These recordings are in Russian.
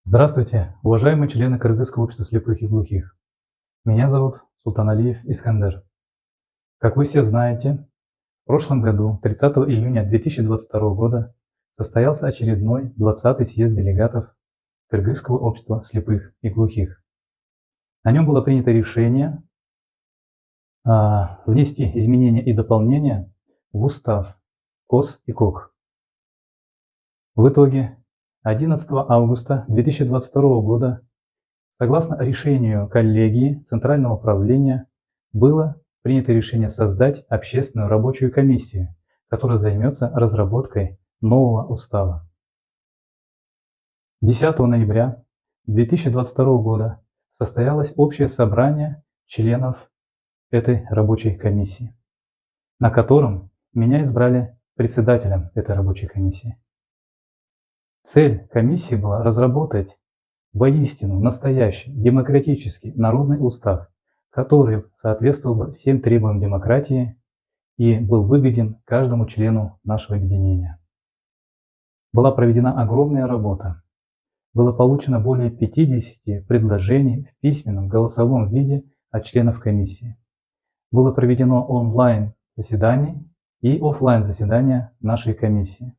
Здравствуйте, уважаемые члены Кыргызского общества слепых и глухих. Меня зовут Султаналиев Искандер. Как вы все знаете, в прошлом году, 30 июня 2022 года, состоялся очередной 20-й съезд делегатов Кыргызского общества слепых и глухих. На нем было принято решение внести изменения и дополнения в устав КОС и КОК. В итоге 11 августа 2022 года согласно решению коллегии Центрального управления было принято решение создать общественную рабочую комиссию, которая займется разработкой нового устава. 10 ноября 2022 года состоялось общее собрание членов этой рабочей комиссии, на котором меня избрали председателем этой рабочей комиссии. Цель комиссии была разработать воистину настоящий демократический народный устав, который соответствовал бы всем требованиям демократии и был выгоден каждому члену нашего объединения. Была проведена огромная работа. Было получено более 50 предложений в письменном голосовом виде от членов комиссии. Было проведено онлайн заседание и офлайн заседания нашей комиссии.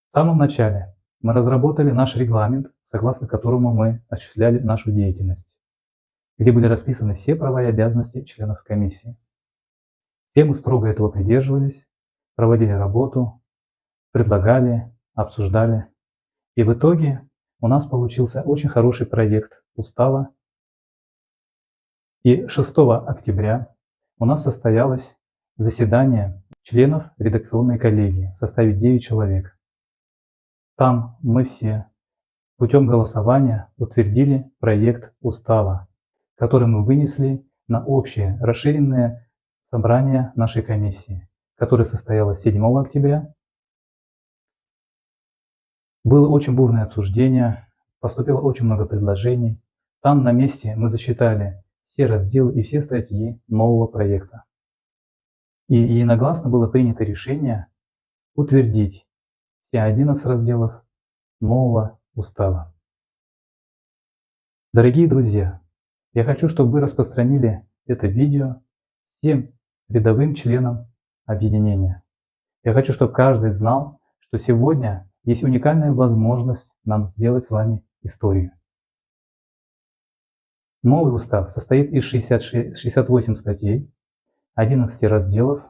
В самом начале мы разработали наш регламент, согласно которому мы осуществляли нашу деятельность, где были расписаны все права и обязанности членов комиссии. Все мы строго этого придерживались, проводили работу, предлагали, обсуждали. И в итоге у нас получился очень хороший проект устава. И 6 октября у нас состоялось заседание членов редакционной коллегии в составе 9 человек. Там мы все путем голосования утвердили проект устава, который мы вынесли на общее расширенное собрание нашей комиссии, которое состоялось 7 октября. Было очень бурное обсуждение, поступило очень много предложений. Там на месте мы засчитали все разделы и все статьи нового проекта. И единогласно было принято решение утвердить все 11 разделов нового устава. Дорогие друзья, я хочу, чтобы вы распространили это видео всем рядовым членам объединения. Я хочу, чтобы каждый знал, что сегодня есть уникальная возможность нам сделать с вами историю. Новый устав состоит из 68 статей, 11 разделов.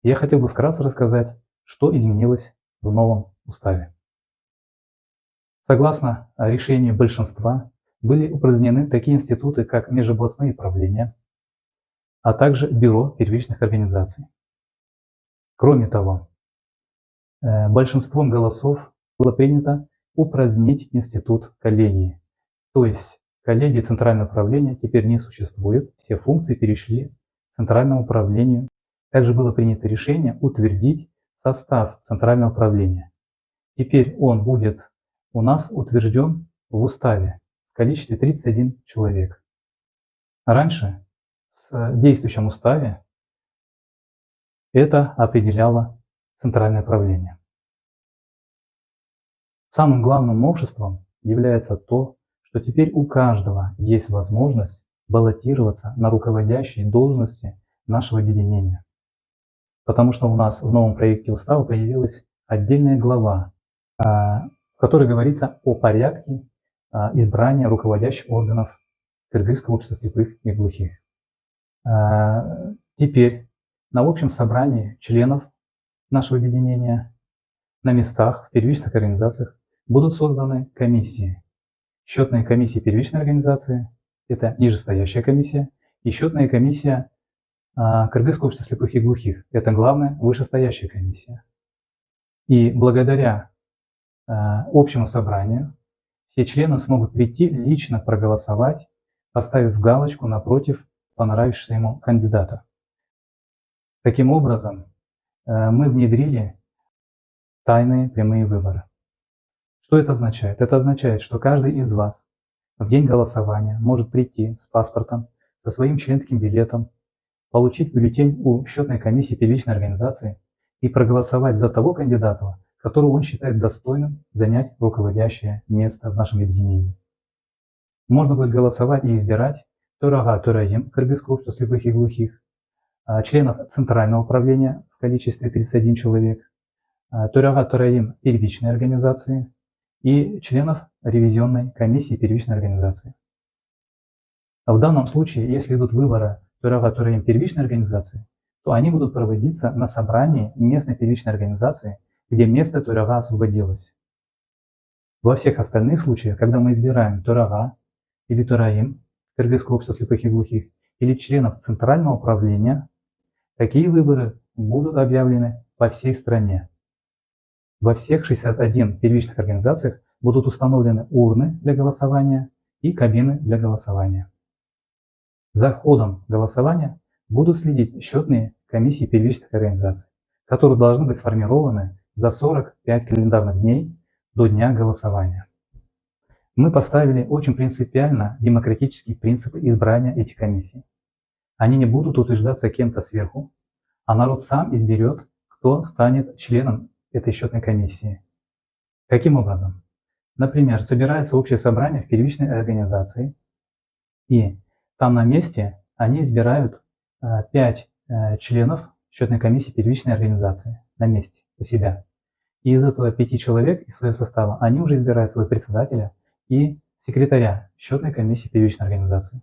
Я хотел бы вкратце рассказать, что изменилось в новом уставе. Согласно решению большинства, были упразднены такие институты, как межобластные правления, а также бюро первичных организаций. Кроме того, большинством голосов было принято упразднить институт коллегии. То есть коллегии Центрального управления теперь не существует, все функции перешли к Центральному управлению. Также было принято решение утвердить состав Центрального управления. Теперь он будет у нас утвержден в уставе в количестве 31 человек. Раньше в действующем уставе это определяло Центральное управление. Самым главным новшеством является то, что теперь у каждого есть возможность баллотироваться на руководящие должности нашего объединения. Потому что у нас в новом проекте устава появилась отдельная глава, в которой говорится о порядке избрания руководящих органов Кыргызского общества слепых и глухих. Теперь на общем собрании членов нашего объединения на местах в первичных организациях будут созданы комиссии. Счетная комиссия первичной организации – это нижестоящая комиссия, и счетная комиссия Кыргызского общества слепых и глухих – это главная вышестоящая комиссия. И благодаря общему собранию все члены смогут прийти лично проголосовать, поставив галочку напротив понравившегося ему кандидата. Таким образом, мы внедрили тайные прямые выборы. Что это означает? Это означает, что каждый из вас в день голосования может прийти с паспортом, со своим членским билетом, получить бюллетень у счетной комиссии первичной организации и проголосовать за того кандидата, которого он считает достойным занять руководящее место в нашем объединении. Можно будет голосовать и избирать Төрага Төраим Кыргызского общества слепых и глухих, членов Центрального управления в количестве 31 человек, Төрага Төраим первичной организации и членов ревизионной комиссии первичной организации. А в данном случае, если идут выборы Төрага Төраим первичной организации, то они будут проводиться на собрании местной первичной организации, где место Төрага освободилось. Во всех остальных случаях, когда мы избираем Төрага или Төраим Кыргызского общества слепых и глухих или членов Центрального управления, такие выборы будут объявлены по всей стране. Во всех 61 первичных организациях будут установлены урны для голосования и кабины для голосования. За ходом голосования будут следить счетные комиссии первичных организаций, которые должны быть сформированы за 45 календарных дней до дня голосования. Мы поставили очень принципиально демократические принципы избрания этих комиссий. Они не будут утверждаться кем-то сверху, а народ сам изберет, кто станет членом этой счетной комиссии. Каким образом? Например, собирается общее собрание в первичной организации, и там на месте они избирают 5 членов счетной комиссии первичной организации на месте у себя. И из этого 5 человек из своего состава они уже избирают своего председателя и секретаря счетной комиссии первичной организации.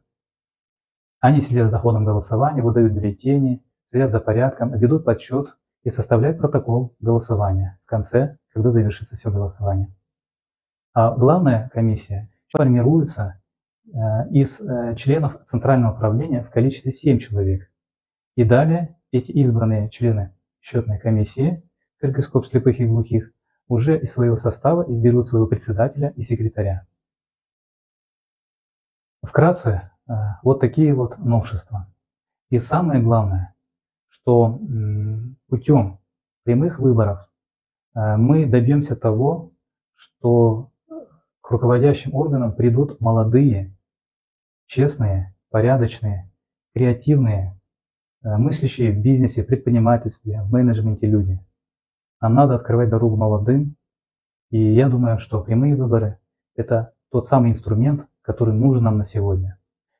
Они следят за ходом голосования, выдают бюллетени, следят за порядком, ведут подсчет и составляют протокол голосования в конце, когда завершится все голосование. А главная комиссия формируется из членов Центрального управления в количестве 7 человек. И далее эти избранные члены счетной комиссии Кыргызского общества слепых и глухих уже из своего состава изберут своего председателя и секретаря. Вкратце, вот такие вот новшества. И самое главное, что путем прямых выборов мы добьемся того, что к руководящим органам придут молодые, честные, порядочные, креативные, мыслящие в бизнесе, в предпринимательстве, в менеджменте люди. Нам надо открывать дорогу молодым, и я думаю, что прямые выборы – это тот самый инструмент, который нужен нам на сегодня.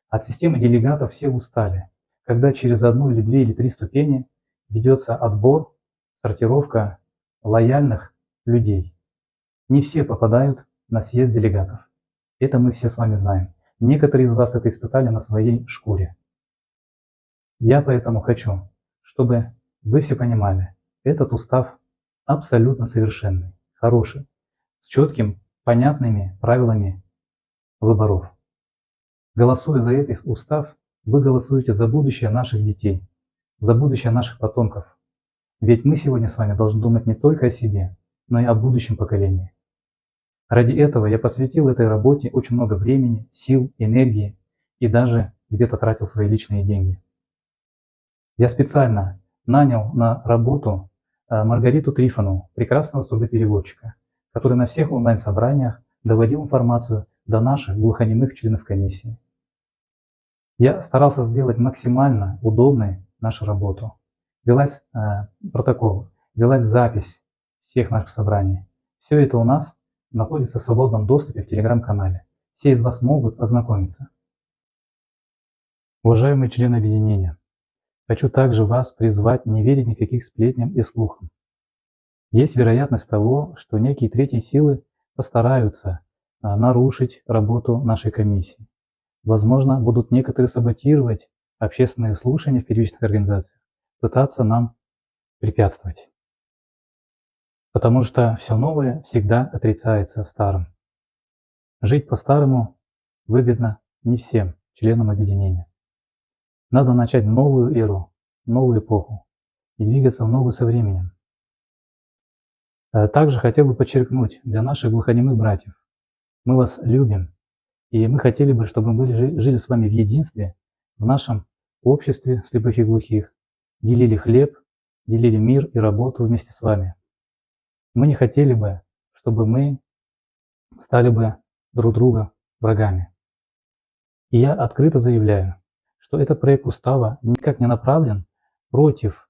От системы делегатов все устали, когда через 1 или 2 или 3 ступени ведется отбор, сортировка лояльных людей. Не все попадают на съезд делегатов. Это мы все с вами знаем. Некоторые из вас это испытали на своей шкуре. Я поэтому хочу, чтобы вы все понимали, этот устав абсолютно совершенный, хороший, с четким, понятными правилами выборов. Голосуя за этот устав, вы голосуете за будущее наших детей, за будущее наших потомков. Ведь мы сегодня с вами должны думать не только о себе, но и о будущем поколении. Ради этого я посвятил этой работе очень много времени, сил, энергии и даже где-то тратил свои личные деньги. Я специально нанял на работу Маргариту Трифонову, прекрасного сурдопереводчика, который на всех онлайн-собраниях доводил информацию до наших глухонемых членов комиссии. Я старался сделать максимально удобной нашу работу. Велась протокол, велась запись всех наших собраний. Все это у нас находится в свободном доступе в телеграм-канале. Все из вас могут ознакомиться. Уважаемые члены объединения, хочу также вас призвать не верить никаких сплетням и слухам. Есть вероятность того, что некие третьи силы постараются нарушить работу нашей комиссии. Возможно, будут некоторые саботировать общественные слушания в первичных организациях, пытаться нам препятствовать. Потому что все новое всегда отрицается старым. Жить по-старому выгодно не всем членам объединения. Надо начать новую эру, новую эпоху и двигаться в ногу со временем. Также хотел бы подчеркнуть для наших глухонемых братьев, мы вас любим, и мы хотели бы, чтобы мы жили с вами в единстве, в нашем обществе слепых и глухих, делили хлеб, делили мир и работу вместе с вами. Мы не хотели бы, чтобы мы стали бы друг друга врагами. И я открыто заявляю, что этот проект устава никак не направлен против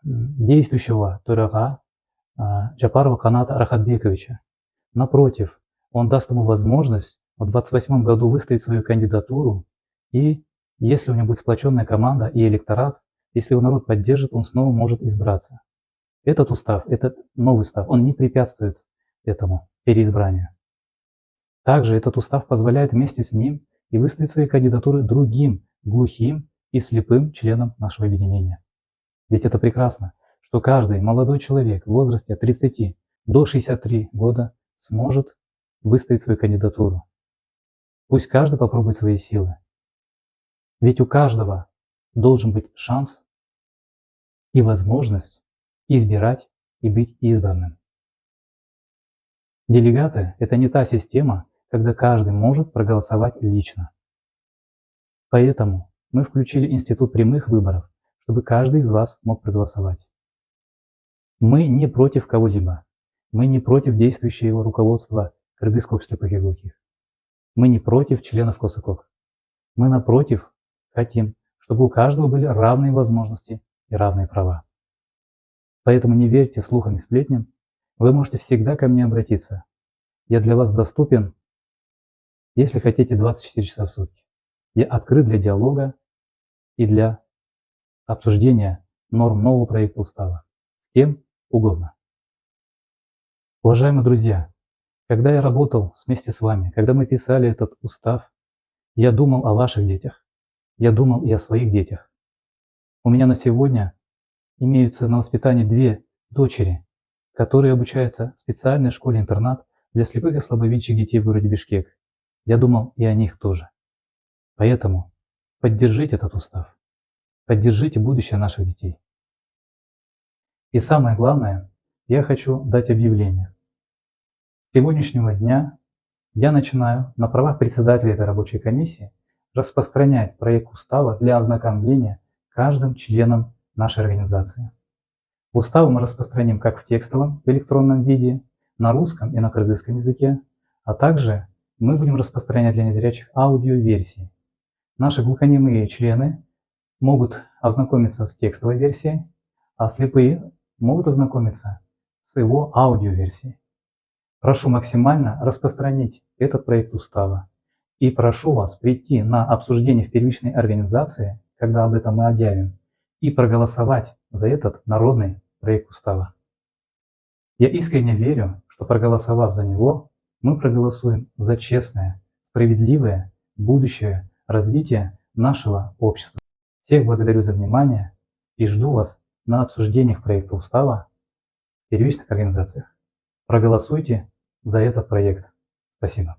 действующего Төрага Джапарова Каната Рахатбековича. Напротив, он даст ему возможность в 2028 году выставить свою кандидатуру, и если у него будет сплоченная команда и электорат, если его народ поддержит, он снова может избраться. Этот устав, этот новый устав, он не препятствует этому переизбранию. Также этот устав позволяет вместе с ним и выставить свои кандидатуры другим глухим и слепым членам нашего объединения. Ведь это прекрасно, что каждый молодой человек в возрасте от 30 до 63 года сможет выставить свою кандидатуру. Пусть каждый попробует свои силы. Ведь у каждого должен быть шанс и возможность избирать и быть избранным. Делегаты – это не та система, когда каждый может проголосовать лично. Поэтому мы включили институт прямых выборов, чтобы каждый из вас мог проголосовать. Мы не против кого-либо. Мы не против действующего руководства Кыргызского общества слепых и глухих. Мы не против членов КОСАКОК. Мы, напротив, хотим, чтобы у каждого были равные возможности и равные права. Поэтому не верьте слухам и сплетням. Вы можете всегда ко мне обратиться. Я для вас доступен, если хотите, 24 часа в сутки. Я открыт для диалога и для обсуждения норм нового проекта устава с кем угодно. Уважаемые друзья, когда я работал вместе с вами, когда мы писали этот устав, я думал о ваших детях, я думал и о своих детях. У меня на сегодня имеются на воспитании 2 дочери, которые обучаются в специальной школе-интернат для слепых и слабовидящих детей в городе Бишкек. Я думал и о них тоже. Поэтому поддержите этот устав, поддержите будущее наших детей. И самое главное, я хочу дать объявление. С сегодняшнего дня я начинаю на правах председателя этой рабочей комиссии распространять проект устава для ознакомления каждым членом нашей организации. Устав мы распространим как в текстовом, в электронном виде, на русском и на кыргызском языке, а также мы будем распространять для незрячих аудиоверсии. Наши глухонемые члены могут ознакомиться с текстовой версией, а слепые могут ознакомиться с его аудиоверсией. Прошу максимально распространить этот проект устава и прошу вас прийти на обсуждение в первичной организации, когда об этом мы объявим, и проголосовать за этот народный проект устава. Я искренне верю, что проголосовав за него, мы проголосуем за честное, справедливое будущее развитие нашего общества. Всех благодарю за внимание и жду вас на обсуждениях проекта устава в первичных организациях. Проголосуйте за этот проект. Спасибо.